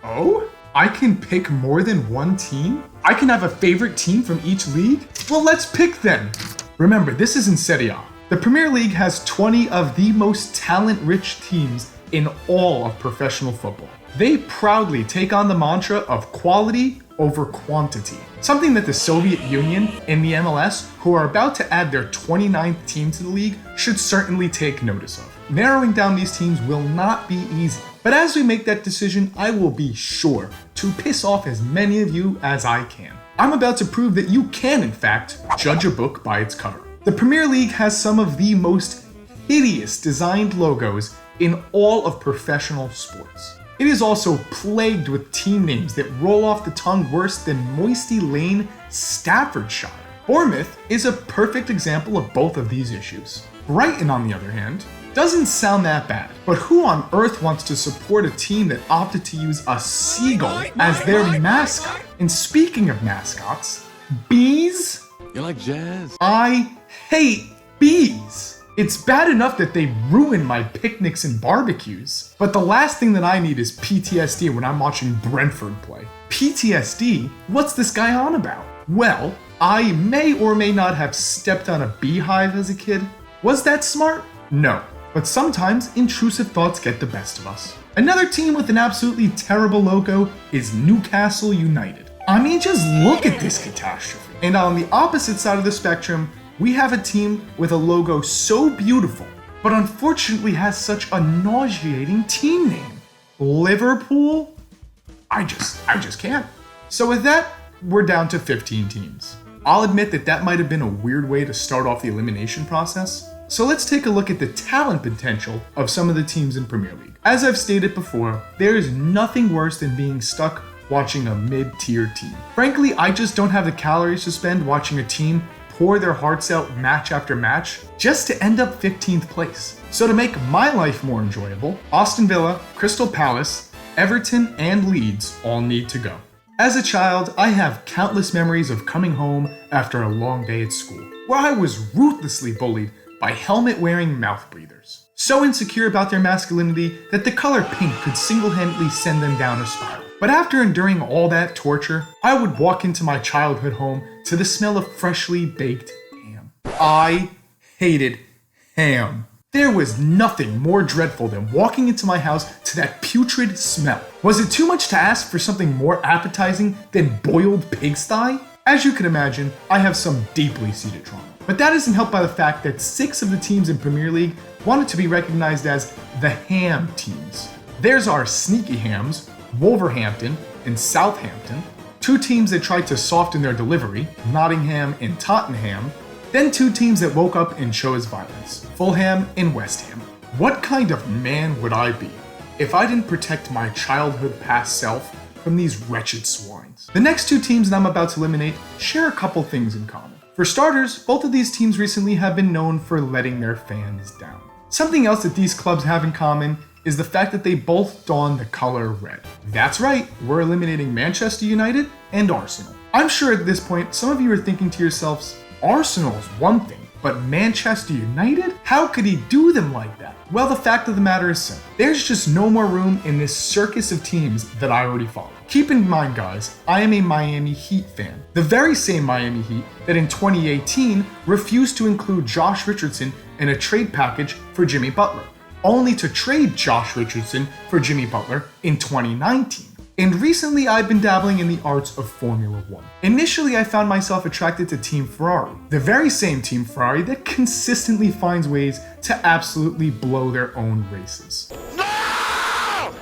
Oh? I can pick more than one team? I can have a favorite team from each league? Well, let's pick then. Remember, this is in Serie A. The Premier League has 20 of the most talent-rich teams in all of professional football. They proudly take on the mantra of quality over quantity, something that the Soviet Union and the MLS, who are about to add their 29th team to the league, should certainly take notice of. Narrowing down these teams will not be easy, but as we make that decision, I will be sure to piss off as many of you as I can. I'm about to prove that you can, in fact, judge a book by its cover. The Premier League has some of the most hideous designed logos in all of professional sports. It is also plagued with team names that roll off the tongue worse than Moisty Lane, Staffordshire. Bournemouth is a perfect example of both of these issues. Brighton, on the other hand, doesn't sound that bad, but who on earth wants to support a team that opted to use a seagull as their mascot? And speaking of mascots, bees? You like jazz? I hate bees. It's bad enough that they ruin my picnics and barbecues, but the last thing that I need is PTSD when I'm watching Brentford play. PTSD? What's this guy on about? Well, I may or may not have stepped on a beehive as a kid. Was that smart? No, but sometimes intrusive thoughts get the best of us. Another team with an absolutely terrible logo is Newcastle United. I mean, just look at this catastrophe. And on the opposite side of the spectrum, we have a team with a logo so beautiful, but unfortunately has such a nauseating team name. Liverpool? I just can't. So with that, we're down to 15 teams. I'll admit that might have been a weird way to start off the elimination process. So let's take a look at the talent potential of some of the teams in Premier League. As I've stated before, there is nothing worse than being stuck watching a mid-tier team. Frankly, I just don't have the calories to spend watching a team pour their hearts out match after match just to end up 15th place. So to make my life more enjoyable, Aston Villa, Crystal Palace, Everton, and Leeds all need to go. As a child, I have countless memories of coming home after a long day at school, where I was ruthlessly bullied by helmet-wearing mouth breathers. So insecure about their masculinity that the color pink could single-handedly send them down a spiral. But after enduring all that torture, I would walk into my childhood home to the smell of freshly baked ham. I hated ham. There was nothing more dreadful than walking into my house to that putrid smell. Was it too much to ask for something more appetizing than boiled pig's thigh? As you can imagine, I have some deeply seated trauma. But that isn't helped by the fact that 6 of the teams in Premier League wanted to be recognized as the ham teams. There's our sneaky hams, Wolverhampton and Southampton, 2 teams that tried to soften their delivery, Nottingham and Tottenham, then 2 teams that woke up and chose violence, Fulham and West Ham. What kind of man would I be if I didn't protect my childhood past self from these wretched swines? The next 2 teams that I'm about to eliminate share a couple things in common. For starters, both of these teams recently have been known for letting their fans down. Something else that these clubs have in common is the fact that they both don the color red. That's right, we're eliminating Manchester United and Arsenal. I'm sure at this point, some of you are thinking to yourselves, Arsenal's one thing, but Manchester United? How could he do them like that? Well, the fact of the matter is simple. There's just no more room in this circus of teams that I already follow. Keep in mind, guys, I am a Miami Heat fan. The very same Miami Heat that in 2018 refused to include Josh Richardson in a trade package for Jimmy Butler, only to trade Josh Richardson for Jimmy Butler in 2019. And recently I've been dabbling in the arts of Formula 1. Initially I found myself attracted to Team Ferrari, the very same Team Ferrari that consistently finds ways to absolutely blow their own races. No!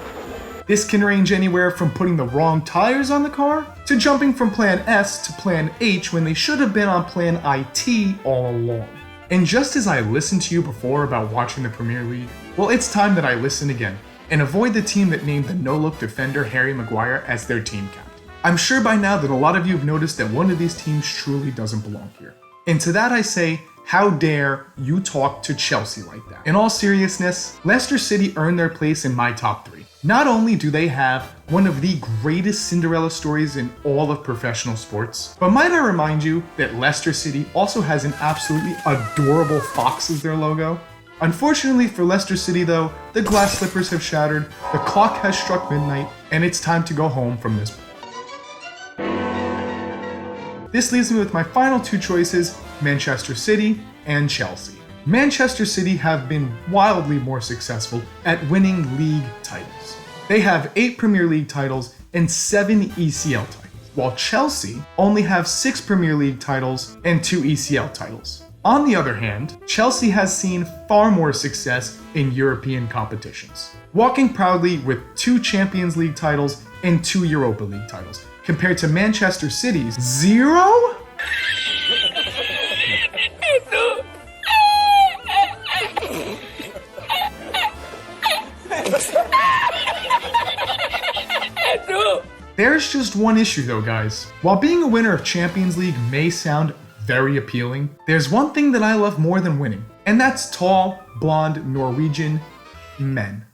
This can range anywhere from putting the wrong tires on the car, to jumping from plan S to plan H when they should have been on plan IT all along. And just as I listened to you before about watching the Premier League, well, it's time that I listen again and avoid the team that named the no-look defender Harry Maguire as their team captain. I'm sure by now that a lot of you have noticed that one of these teams truly doesn't belong here. And to that I say, how dare you talk to Chelsea like that? In all seriousness, Leicester City earned their place in my top 3. Not only do they have one of the greatest Cinderella stories in all of professional sports, but might I remind you that Leicester City also has an absolutely adorable fox as their logo? Unfortunately for Leicester City though, the glass slippers have shattered, the clock has struck midnight, and it's time to go home from this. This leaves me with my final two choices, Manchester City and Chelsea. Manchester City have been wildly more successful at winning league titles. They have 8 Premier League titles and 7 ECL titles, while Chelsea only have 6 Premier League titles and 2 ECL titles. On the other hand, Chelsea has seen far more success in European competitions, walking proudly with 2 Champions League titles and 2 Europa League titles, compared to Manchester City's 0? There's just one issue though, guys. While being a winner of Champions League may sound very appealing, there's one thing that I love more than winning, and that's tall, blonde, Norwegian men.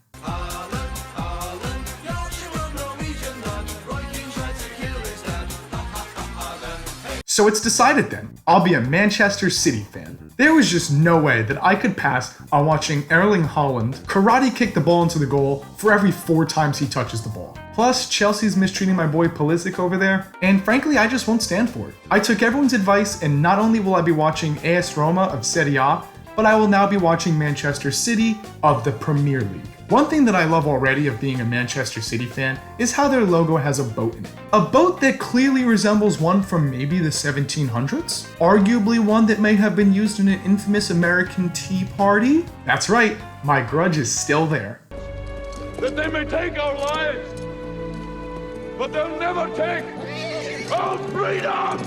So it's decided then, I'll be a Manchester City fan. There was just no way that I could pass on watching Erling Haaland karate kick the ball into the goal for every 4 times he touches the ball. Plus, Chelsea's mistreating my boy Pulisic over there, and frankly, I just won't stand for it. I took everyone's advice, and not only will I be watching AS Roma of Serie A, but I will now be watching Manchester City of the Premier League. One thing that I love already of being a Manchester City fan is how their logo has a boat in it. A boat that clearly resembles one from maybe the 1700s? Arguably one that may have been used in an infamous American Tea Party? That's right, my grudge is still there. That they may take our lives, but they'll never take our freedom!